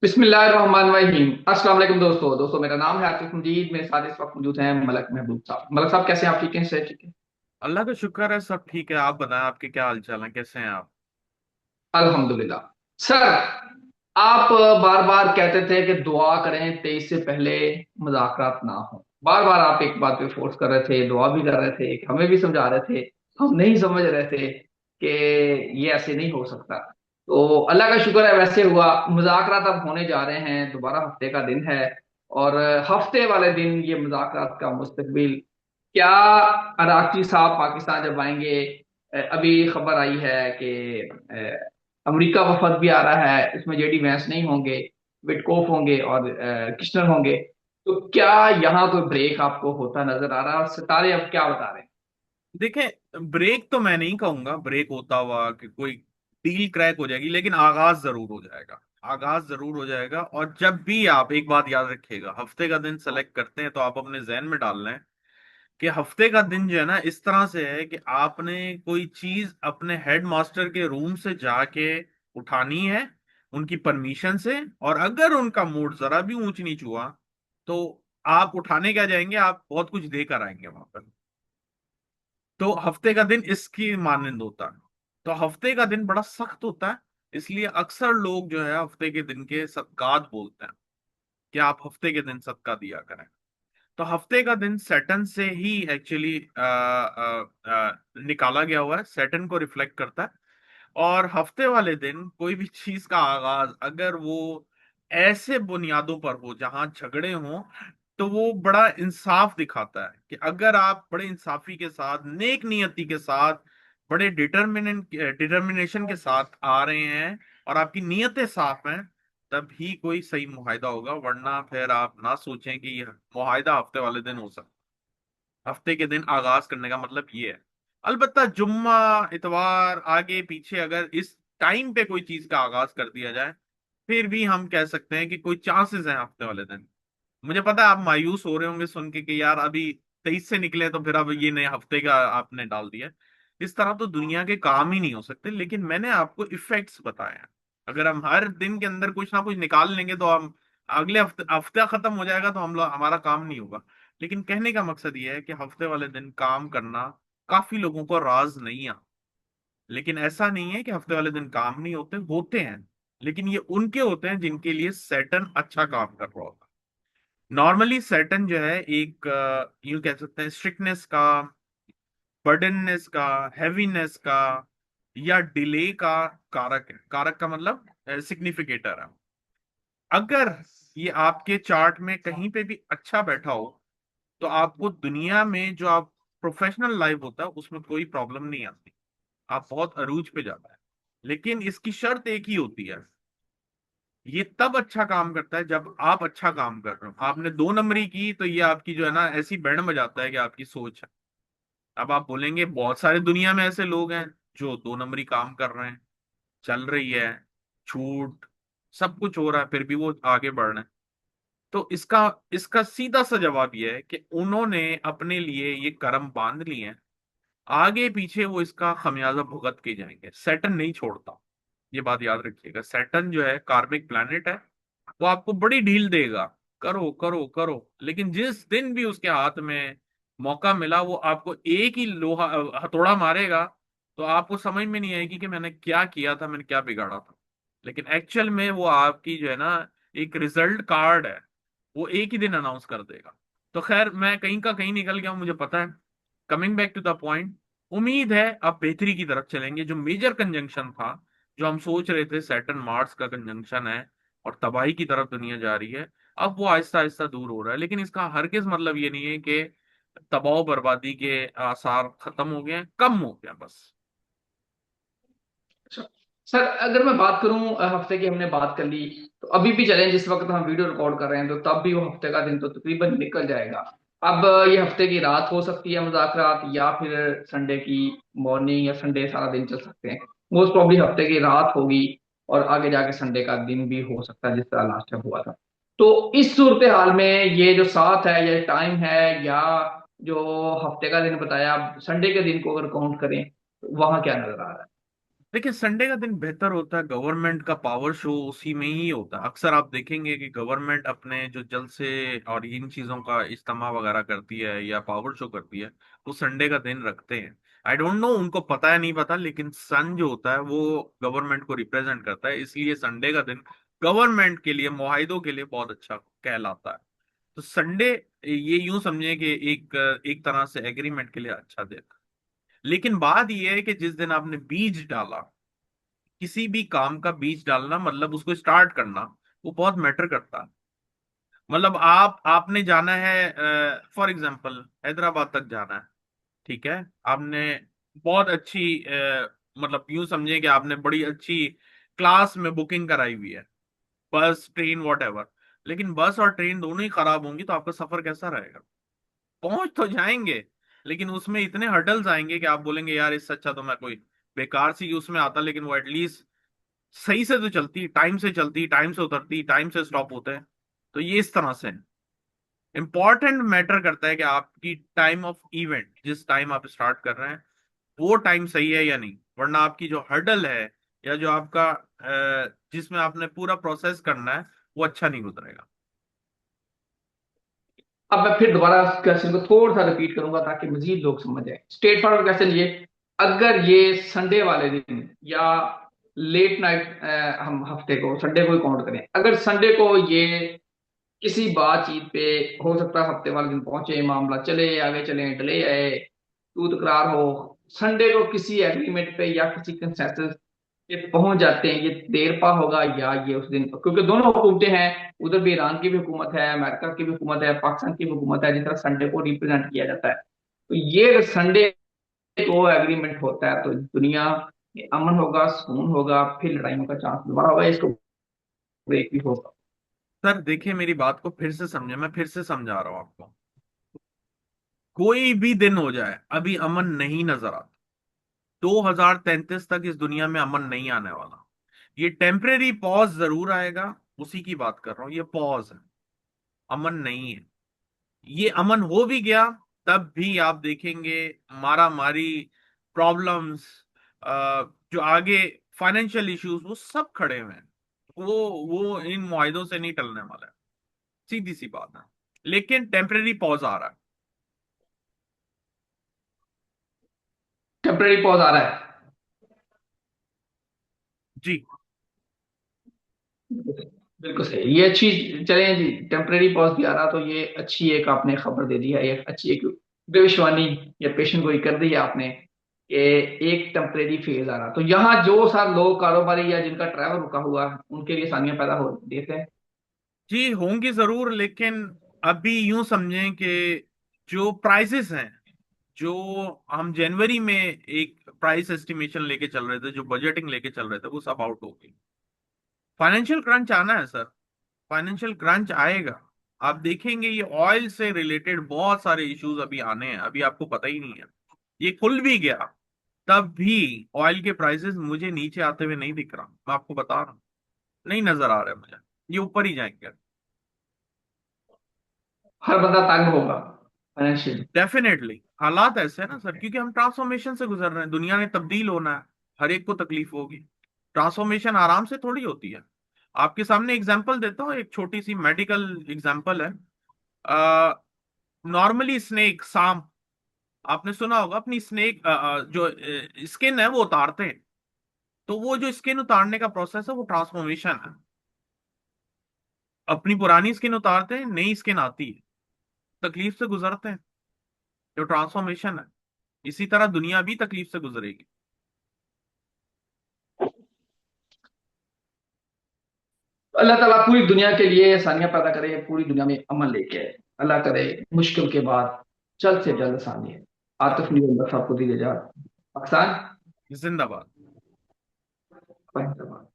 बिस्मिल्लाहिर्रहमानिर्रहीम। अस्सलाम वालेकुम दोस्तों दोस्तों मेरा नाम है आतिफ मजीद। मेरे साथ इस वक्त मौजूद हैं मलक महबूब साहब। मलक साहब कैसे हैं आप? ठीक हैं? से ठीक है? अल्लाह का शुक्र है, सब ठीक है। आप बताएं, आपके क्या हाल चाल है, कैसे हैं आप? अल्हम्दुलिल्लाह। सर, आप बार बार कहते थे कि दुआ करें 23 से पहले मुज़ाकरात ना हो। बार बार आप एक बात पे फोर्स कर रहे थे, दुआ भी कर रहे थे, हमें भी समझा रहे थे। हम नहीं समझ रहे थे कि ये ऐसे नहीं हो सकता। तो अल्लाह का शुक्र है, वैसे हुआ। मुज़ाकरात अब होने जा रहे हैं, दोबारा हफ्ते का दिन है। और हफ्ते वाले दिन ये मुज़ाकरात का मुस्तकबिल क्या? अरागची साहब पाकिस्तान जब आएंगे, अभी खबर आई है कि अमेरिका वफद भी आ रहा है। इसमें जेडी वैंस नहीं होंगे, विटकोफ होंगे और किशनर होंगे। तो क्या यहाँ कोई ब्रेक आपको होता नजर आ रहा है? और सितारे अब क्या बता रहे हैं? देखें, ब्रेक तो मैं नहीं कहूंगा ब्रेक होता हुआ कि कोई डील क्रैक हो जाएगी, लेकिन आगाज जरूर हो जाएगा। आगाज जरूर हो जाएगा। और जब भी आप एक बात याद रखिएगा, हफ्ते का दिन सेलेक्ट करते हैं तो आप अपने जहन में डाल लें कि हफ्ते का दिन जो है ना, इस तरह से है कि आपने कोई चीज अपने हेड मास्टर के रूम से जाके उठानी है, उनकी परमिशन से। और अगर उनका मूड जरा भी ऊंच नीच हुआ तो आप उठाने क्या जाएंगे, आप बहुत कुछ देकर आएंगे वहां पर। तो हफ्ते का दिन इसकी मानंद होता है। तो हफ्ते का दिन बड़ा सख्त होता है। इसलिए अक्सर लोग जो है हफ्ते के दिन के सदकात बोलते हैं कि आप हफ्ते के दिन सदका दिया करें। तो हफ्ते का दिन सैटर्न से ही एक्चुअली निकाला गया हुआ है, सैटर्न को रिफ्लेक्ट करता है। और हफ्ते वाले दिन कोई भी चीज का आगाज अगर वो ऐसे बुनियादों पर हो जहां झगड़े हों, तो वो बड़ा इंसाफ दिखाता है कि अगर आप बड़े इंसाफी के साथ, नेक नियति के साथ, बड़े डिटर्मिनेशन के साथ आ रहे हैं और आपकी नीयतें साफ हैं, तभी कोई सही मुहायदा होगा। वरना फिर आप ना सोचें कि यह मुहायदा हफ्ते वाले दिन हो सकता है। हफ्ते के दिन आगाज करने का मतलब ये है। अलबत्ता जुम्मा, इतवार, आगे पीछे अगर इस टाइम पे कोई चीज का आगाज कर दिया जाए, फिर भी हम कह सकते हैं कि कोई चांसेस हैं हफ्ते वाले दिन। मुझे पता है आप मायूस हो रहे होंगे सुन के कि यार अभी 23 से निकले तो फिर अब ये नए हफ्ते का आपने डाल दिया। इस तरह तो दुनिया के काम ही नहीं हो सकते। लेकिन मैंने आपको इफेक्ट्स बताए हैं। अगर हम हर दिन के अंदर कुछ ना कुछ निकाल लेंगे तो हम अगले हफ्ते, हफ्ता खत्म हो जाएगा तो हम लोग, हमारा काम नहीं होगा। लेकिन कहने का मकसद ये है कि हफ्ते वाले दिन काम करना काफी लोगों को राज नहीं आता। लेकिन ऐसा नहीं है कि हफ्ते वाले दिन काम नहीं होते, होते हैं। लेकिन ये उनके होते हैं जिनके लिए सैटर्न अच्छा काम कर रहा होता है। नॉर्मली सैटर्न जो है एक यूं कह सकते हैं स्ट्रिक्टनेस का, बर्डननेस का, हैवीनेस का या डिले का कारक है। कारक का मतलब सिग्निफिकेटर है। अगर ये आपके चार्ट में कहीं पे भी अच्छा बैठा हो तो आपको दुनिया में जो आप प्रोफेशनल लाइफ होता है उसमें कोई प्रॉब्लम नहीं आती। आप बहुत अरूज पे जाता है। लेकिन इसकी शर्त एक ही होती है, ये तब अच्छा काम करता है जब आप अच्छा काम कर रहे हो। आपने दो नंबरी की तो ये आपकी जो है ना ऐसी बैंड बजाता है कि आपकी सोच है। अब आप बोलेंगे बहुत सारे दुनिया में ऐसे लोग हैं जो दो नंबरी काम कर रहे हैं, चल रही है, छूट, सब कुछ हो रहा है, फिर भी वो आगे बढ़ रहे हैं। तो इसका इसका सीधा सा जवाब ये है कि उन्होंने अपने लिए ये कर्म बांध लिए हैं। आगे पीछे वो इसका खमियाजा भुगत के जाएंगे। सैटर्न नहीं छोड़ता। ये बात याद रखिएगा, सैटर्न जो है कार्मिक प्लैनेट है, वो आपको बड़ी ढील देगा। करो करो करो, लेकिन जिस दिन भी उसके हाथ में मौका मिला वो आपको एक ही लोहा हथौड़ा मारेगा। तो आपको समझ में नहीं आएगी कि मैंने क्या किया था, मैंने क्या बिगाड़ा था। लेकिन एक्चुअल में वो आपकी जो है ना एक रिजल्ट कार्ड है, वो एक ही दिन अनाउंस कर देगा। तो खैर, मैं कहीं का कहीं निकल गया हूं, मुझे पता है। Coming back to the point, उम्मीद है आप बेहतरी की तरफ चलेंगे। जो मेजर कंजंक्शन था, जो हम सोच रहे थे सैटर्न मार्स का कंजंक्शन है और तबाही की तरफ दुनिया जा रही है, अब वो आहिस्ता आहिस्ता दूर हो रहा है। लेकिन इसका हरगिज मतलब ये नहीं है कि तबाह बर्बादी के आसार खत्म हो गए हैं, कम हो गया बस। अच्छा सर, अगर मैं बात करूं, हफ्ते की हमने बात कर ली। तो अभी भी चलें, जिस वक्त हम वीडियो रिकॉर्ड कर रहे हैं तो तब भी वो हफ्ते का दिन तो तकरीबन निकल जाएगा। अब ये हफ्ते की रात हो सकती है मुज़ाकरात, या फिर संडे की मॉर्निंग या संडे सारा दिन चल सकते हैं। मोस्ट प्रॉब्ली हफ्ते की रात होगी और आगे जाके संडे का दिन भी हो सकता है, जिस तरह लास्ट टाइम हुआ था। तो इस सूरत हाल में ये जो साथ है, ये टाइम है, या जो हफ्ते का दिन बताया, संडे के दिन को अगर काउंट करें, तो वहां क्या नजर आ रहा है? देखिए, संडे का दिन बेहतर होता है, गवर्नमेंट का पावर शो उसी में ही होता है। अक्सर आप देखेंगे कि गवर्नमेंट अपने जो जल से और इन चीजों का इस्तेमाल वगैरह करती है या पावर शो करती है, वो संडे का दिन रखते हैं। आई डोंट नो उनको पता है नहीं पता, लेकिन सन जो होता है वो गवर्नमेंट को रिप्रेजेंट करता है, इसलिए संडे का दिन गवर्नमेंट के लिए, मुआहिदों के लिए बहुत अच्छा कहलाता है। तो संडे, ये यूं समझे कि एक एक तरह से एग्रीमेंट के लिए अच्छा दिन। लेकिन बात यह है कि जिस दिन आपने बीज डाला, किसी भी काम का बीज डालना मतलब उसको स्टार्ट करना, वो बहुत मैटर करता है। मतलब आपने जाना है, फॉर एग्जांपल हैदराबाद तक जाना है, ठीक है। आपने बहुत अच्छी मतलब यूं समझे कि आपने बड़ी अच्छी क्लास में बुकिंग कराई हुई है, बस ट्रेन वॉट एवर। लेकिन बस और ट्रेन दोनों ही खराब होंगी तो आपका सफर कैसा रहेगा? पहुंच तो जाएंगे, लेकिन उसमें इतने हर्डल्स आएंगे कि आप बोलेंगे यार इससे अच्छा तो मैं कोई बेकार सी उसमें आता, लेकिन वो एटलीस्ट सही से तो चलती, टाइम से चलती, टाइम से उतरती, टाइम से स्टॉप होते हैं। तो ये इस तरह से इंपॉर्टेंट मैटर करता है कि आपकी टाइम ऑफ इवेंट, जिस टाइम आप स्टार्ट कर रहे हैं, वो टाइम सही है या नहीं। वरना आपकी जो हर्डल है या जो आपका जिसमें आपने पूरा प्रोसेस करना है, वो अच्छा नहीं गुजरेगा। अब मैं फिर दोबारा उस क्वेश्चन को थोड़ा सा रिपीट करूंगा ताकि मजीद लोग समझ जाए। स्ट्रेट फॉरवर्ड क्वेश्चन ये, अगर ये संडे वाले दिन या लेट नाइट, हम हफ्ते को संडे को ही काउंट करें, अगर संडे को ये किसी बातचीत पे, हो सकता है हफ्ते वाले दिन पहुंचे, मामला चले आगे चले डले आए, तू तकरार हो, संडे को किसी एग्रीमेंट पे या किसी कंसेंसस पे पहुंच जाते हैं, ये देर पा होगा या ये उस दिन, क्योंकि दोनों हुकूमतें हैं, उधर भी ईरान की भी हुकूमत है, अमेरिका की भी हुकूमत है, पाकिस्तान की भी हुकूमत है, जिस तरह संडे को रिप्रेजेंट किया जाता है। तो ये अगर संडे को एग्रीमेंट होता है तो दुनिया में अमन होगा, सुकून होगा, फिर लड़ाइयों का चांस दोबारा होगा, इसको ब्रेक भी होगा। सर देखिए, मेरी बात को फिर से समझे, मैं फिर से समझा रहा हूं आपको। कोई भी दिन हो जाए, अभी अमन नहीं नजर आता। 2033 तक इस दुनिया में अमन नहीं आने वाला। ये टेम्परेरी पॉज जरूर आएगा, उसी की बात कर रहा हूं। ये पॉज है, अमन नहीं है। ये अमन हो भी गया, तब भी आप देखेंगे मारा मारी, प्रॉब्लम्स, जो आगे फाइनेंशियल इश्यूज, वो सब खड़े हुए हैं। वो इन मुआहिदों से नहीं टलने वाला है, सीधी सी बात है। लेकिन टेम्परेरी पॉज आ रहा है। टेम्पररी पॉज आ रहा है। जी। बिल्कुल सही, ये अच्छी, चलें जी, टेम्पररी पॉज भी आ रहा, तो ये अच्छी एक आपने खबर दे दी है, ये अच्छी एक भविष्यवाणी या पेशन गोई कर दी है आपने कि एक टेम्परेरी फेज आ रहा। तो यहाँ जो सारे लोग कारोबारी या जिनका ट्रैवल रुका हुआ है उनके लिए आसानियां पैदा हो देते हैं। जी होंगी जरूर, लेकिन अभी यूं समझें कि जो प्राइसेस हैं, जो हम जनवरी में एक प्राइस एस्टिमेशन लेके चल रहे थे, जो बजटिंग लेके चल रहे थे, वो सब आउट हो गई। फाइनेंशियल क्रंच आना है सर, फाइनेंशियल क्रंच आएगा। आप देखेंगे ये ऑयल से रिलेटेड बहुत सारे इश्यूज अभी आने हैं, अभी आपको पता ही नहीं है। ये खुल भी गया, तब भी ऑयल के प्राइसेस मुझे नीचे आते हुए नहीं दिख रहा, मैं आपको बता रहा हूँ। नहीं नजर आ रहा है मुझे, ये ऊपर ही जाएंगे। हर बंदा तंग होगा फाइनेंशियली। डेफिनेटली हालात ऐसे है ना सर, क्योंकि हम ट्रांसफॉर्मेशन से गुजर रहे हैं, दुनिया ने तब्दील होना है, हर एक को तकलीफ होगी। ट्रांसफॉर्मेशन आराम से थोड़ी होती है। आपके सामने एग्जांपल देता हूँ, एक छोटी सी मेडिकल एग्जांपल है। नॉर्मली स्नेक, सांप, आपने सुना होगा अपनी स्नेक जो स्किन है वो उतारते हैं। तो वो जो स्किन उतारने का प्रोसेस है वो ट्रांसफॉर्मेशन है। अपनी पुरानी स्किन उतारते हैं, नई स्किन आती है, तकलीफ से गुजरते हैं, जो ट्रांसफॉर्मेशन है। इसी तरह दुनिया भी तकलीफ से गुजरेगी। अल्लाह ताला पूरी दुनिया के लिए आसानियां पैदा करे, पूरी दुनिया में अमन लेके आए, अल्लाह करे। मुश्किल के बाद जल्द से जल्द आसानी है। आतिफ नहीं बंदा सबको दी जा पाकिस्तान। जिंदाबाद। जिंदाबाद।